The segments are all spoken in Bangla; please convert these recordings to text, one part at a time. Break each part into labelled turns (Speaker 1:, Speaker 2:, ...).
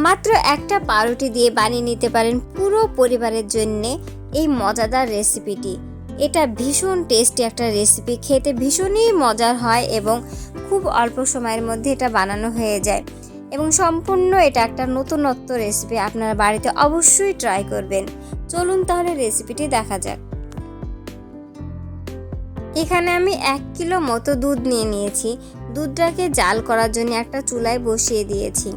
Speaker 1: মাত্র একটা পাউরুটি দিয়ে বানিয়ে নিতে পারেন পুরো পরিবারের জন্য এই মজাদার রেসিপিটি। এটা ভীষণ টেস্টি একটা রেসিপি, খেতে ভীষণই মজার হয় এবং খুব অল্প সময়ের মধ্যে এটা বানানো হয়ে যায় এবং সম্পূর্ণ এটা একটা নতুনত্ব রেসিপি। আপনারা বাড়িতে অবশ্যই ট্রাই করবেন। চলুন তাহলে রেসিপিটি দেখা যাক। এখানে আমি 1 কিলো মতো দুধ নিয়ে নিয়েছি। দুধটাকে জাল করার জন্য একটা চুলায় বসিয়ে দিয়েছি।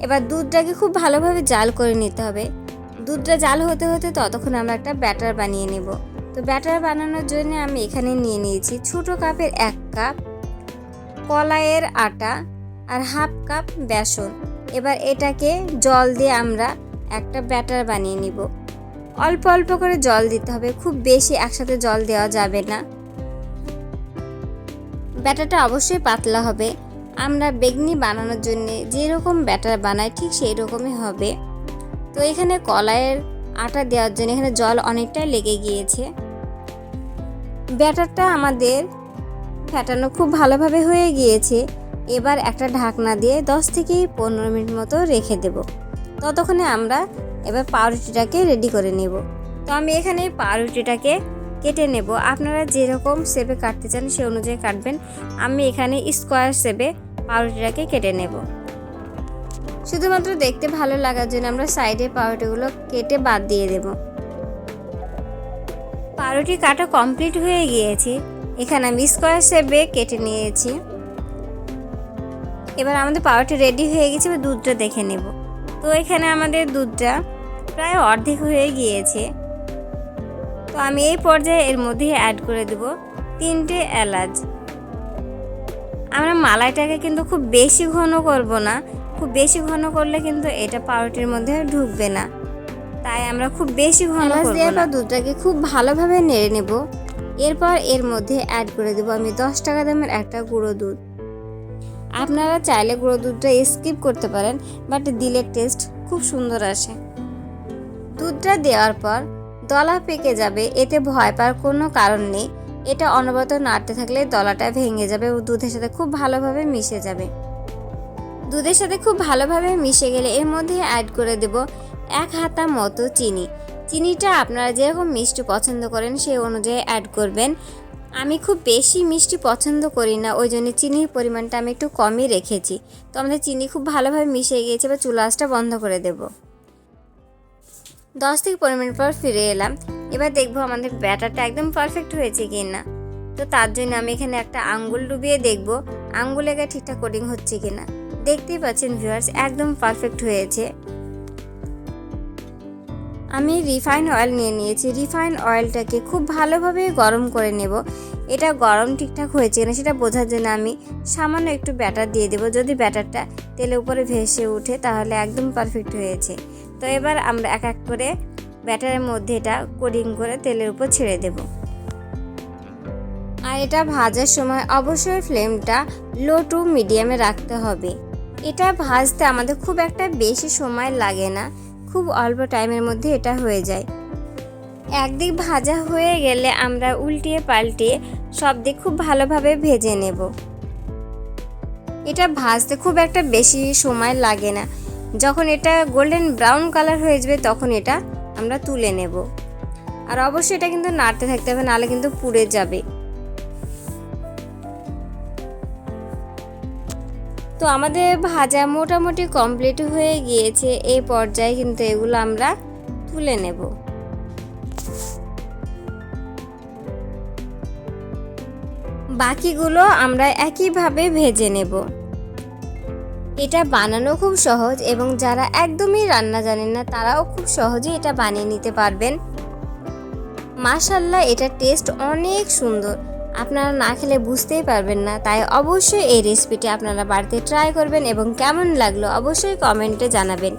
Speaker 1: এবার দুধটাকে খুব ভালোভাবে জাল করে নিতে হবে। দুধটা জাল হতে হতে ততক্ষণ আমরা একটা ব্যাটার বানিয়ে নেব। তো ব্যাটার বানানোর জন্য আমি এখানে নিয়ে নিয়েছি ছোটো কাপের 1 কাপ কলাইয়ের আটা আর হাফ কাপ বেসন। এবার এটাকে জল দিয়ে আমরা একটা ব্যাটার বানিয়ে নিব। অল্প অল্প করে জল দিতে হবে, খুব বেশি একসাথে জল দেওয়া যাবে না। ব্যাটারটা অবশ্যই পাতলা হবে। আমরা বেগনি বানানোর জন্য যেরকম ব্যাটার বানাই ঠিক সেই রকমই হবে। তো এখানে কলাইয়ের আটা দেওয়ার জন্য এখানে জল অনেকটাই লেগে গিয়েছে। ব্যাটারটা আমাদের ফেটানো খুব ভালোভাবে হয়ে গিয়েছে। এবার একটা ঢাকনা দিয়ে 10 থেকে 15 মিনিট মতো রেখে দেব। ততক্ষণে আমরা এবার পাউরুটিটাকে রেডি করে নেব। তো আমি এখানে পাউরুটিটাকে কেটে নেব। আপনারা যেরকম শেপে কাটতে চান সেই অনুযায়ী কাটবেন। আমি এখানে স্কোয়ার শেপে পাউরুটিটাকে কেটে নেব। শুধুমাত্র দেখতে ভালো লাগার জন্য আমরা সাইডে পাউরুটিগুলো কেটে বাদ দিয়ে দেব। পাউরুটি কাটা কমপ্লিট হয়ে গিয়েছে। এখানে আমি স্কোয়ার শেপে কেটে নিয়েছি। এবার আমাদের পাউরুটি রেডি হয়ে গেছে। এবার দুধটা দেখে নেব। তো এখানে আমাদের দুধটা প্রায় অর্ধেক হয়ে গিয়েছে। তো আমি এই পর্যায়ে এর মধ্যে অ্যাড করে দেব 3টে এলাচ। আমরা মালাইটাকে কিন্তু খুব বেশি ঘন করব না। খুব বেশি ঘন করলে কিন্তু এটা পাউরুটির মধ্যে ঢুকবে না, তাই আমরা খুব বেশি ঘন করব না। দুধটাকে খুব ভালোভাবে নেড়ে নেব। এরপর এর মধ্যে অ্যাড করে দেব আমি 10 টাকা দামের একটা গুঁড়ো দুধ। আপনারা চাইলে গুঁড়ো দুধটা স্কিপ করতে পারেন, বাট দিলে টেস্ট খুব সুন্দর আসে। দুধটা দেওয়ার পর দলা পেকে যাবে, এতে ভয় পাওয়ার কোনো কারণ নেই। এটা অনবরত নাড়তে থাকলে দলাটা ভেঙে যাবে ও দুধের সাথে খুব ভালোভাবে মিশে যাবে। দুধের সাথে খুব ভালোভাবে মিশে গেলে এর মধ্যে অ্যাড করে দেব 1 হাতা মতো চিনি। চিনিটা আপনারা যেরকম মিষ্টি পছন্দ করেন সেই অনুযায়ী অ্যাড করবেন। আমি খুব বেশি মিষ্টি পছন্দ করি না, ওই জন্য চিনির পরিমাণটা আমি একটু কমই রেখেছি। তো আমাদের চিনি খুব ভালোভাবে মিশে গিয়েছে। এবার চুলা আঁচটা বন্ধ করে দেব। 10 থেকে 15 মিনিট পর ফিরে এলাম। এবার দেখবো আমাদের ব্যাটারটা একদম পারফেক্ট হয়েছে কি না। তো তার জন্য আমি এখানে একটা আঙ্গুল ডুবিয়ে দেখব আঙ্গুলে ঠিকঠাক কোটিং হচ্ছে কিনা। দেখতেই পাচ্ছেন ভিউয়ার্স, একদম পারফেক্ট হয়েছে। আমি রিফাইন অয়েল নিয়ে নিয়েছি। রিফাইন অয়েলটাকে খুব ভালোভাবে গরম করে নেব। এটা গরম ঠিকঠাক হয়েছে কিনা সেটা বোঝার জন্য আমি সামান্য একটু ব্যাটার দিয়ে দেব। যদি ব্যাটারটা তেলের উপরে ভেসে ওঠে তাহলে একদম পারফেক্ট হয়েছে। তো এবার আমরা এক এক করে ব্যাটারের মধ্যে এটা কোটিং করে তেলের উপর ছেড়ে দেব। আর এটা ভাজার সময় অবশ্যই ফ্লেমটা লো টু মিডিয়ামে রাখতে হবে। এটা ভাজতে আমাদের খুব একটা বেশি সময় লাগে না, খুব অল্প টাইমের মধ্যে এটা হয়ে যায়। একদিক ভাজা হয়ে গেলে আমরা উল্টিয়ে পাল্টিয়ে সব দিক খুব ভালোভাবে ভেজে নেব। এটা ভাজতে খুব একটা বেশি সময় লাগে না। যখন এটা গোল্ডেন ব্রাউন কালার হয়ে যাবে তখন এটা আমরা তুলে নেব। আর অবশ্যই এটা কিন্তু নাড়তে থাকতে হবে, নাহলে কিন্তু পুড়ে যাবে। তো আমাদের ভাজা মোটামুটি কমপ্লিট হয়ে গিয়েছে। এই পর্যায়ে কিন্তু এগুলো আমরা তুলে নেব। বাকিগুলো আমরা একইভাবে ভেজে নেব। এটা বানানো খুব সহজ এবং যারা একদমই রান্না জানেন না তারাও খুব সহজে এটা বানিয়ে নিতে পারবেন। মাশাআল্লাহ, এটা টেস্ট অনেক সুন্দর। আপনারা না খেলে বুঝতেই পারবেন না। তাই অবশ্যই এই রেসিপিটি আপনারা বাড়িতে ট্রাই করবেন এবং কেমন লাগলো অবশ্যই কমেন্টে জানাবেন।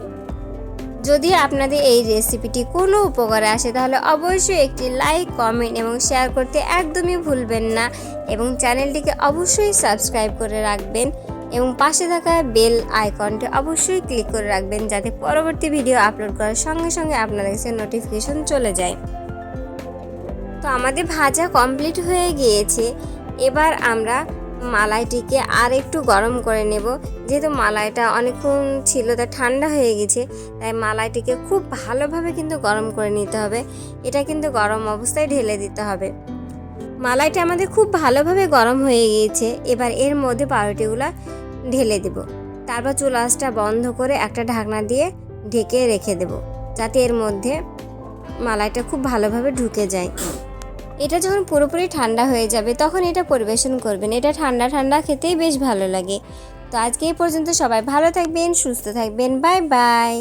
Speaker 1: যদি আপনাদের এই রেসিপিটি কোনো উপকারে আসে তাহলে অবশ্যই একটি লাইক, কমেন্ট এবং শেয়ার করতে একদমই ভুলবেন না এবং চ্যানেলটিকে অবশ্যই সাবস্ক্রাইব করে রাখবেন এবং পাশে থাকা বেল আইকনটি অবশ্যই ক্লিক করে রাখবেন, যাতে পরবর্তী ভিডিও আপলোড করার সঙ্গে সঙ্গে আপনাদের কাছে নোটিফিকেশন চলে যায়। তো আমাদের ভাজা কমপ্লিট হয়ে গিয়েছে। এবার আমরা মালাইটিকে আর একটু গরম করে নেব। যেহেতু মালাইটা অনেকক্ষণ ছিল তা ঠান্ডা হয়ে গেছে, তাই মালাইটিকে খুব ভালোভাবে কিন্তু গরম করে নিতে হবে। এটা কিন্তু গরম অবস্থায় ঢেলে দিতে হবে। মালাইটা আমাদের খুব ভালোভাবে গরম হয়ে গিয়েছে। এবার এর মধ্যে পাউরুটিগুলো ঢেলে দেব। তারপর চুলা আঁচটা বন্ধ করে একটা ঢাকনা দিয়ে ঢেকে রেখে দেব, যাতে এর মধ্যে মালাইটা খুব ভালোভাবে ঢুকে যায়। এটা যখন পুরোপুরি ঠান্ডা হয়ে যাবে তখন এটা পরিবেশন করবেন। এটা ঠান্ডা ঠান্ডা খেতেই বেশ ভালো লাগে। তো আজকে এই পর্যন্ত, সবাই ভালো থাকবেন, সুস্থ থাকবেন, বাই বাই।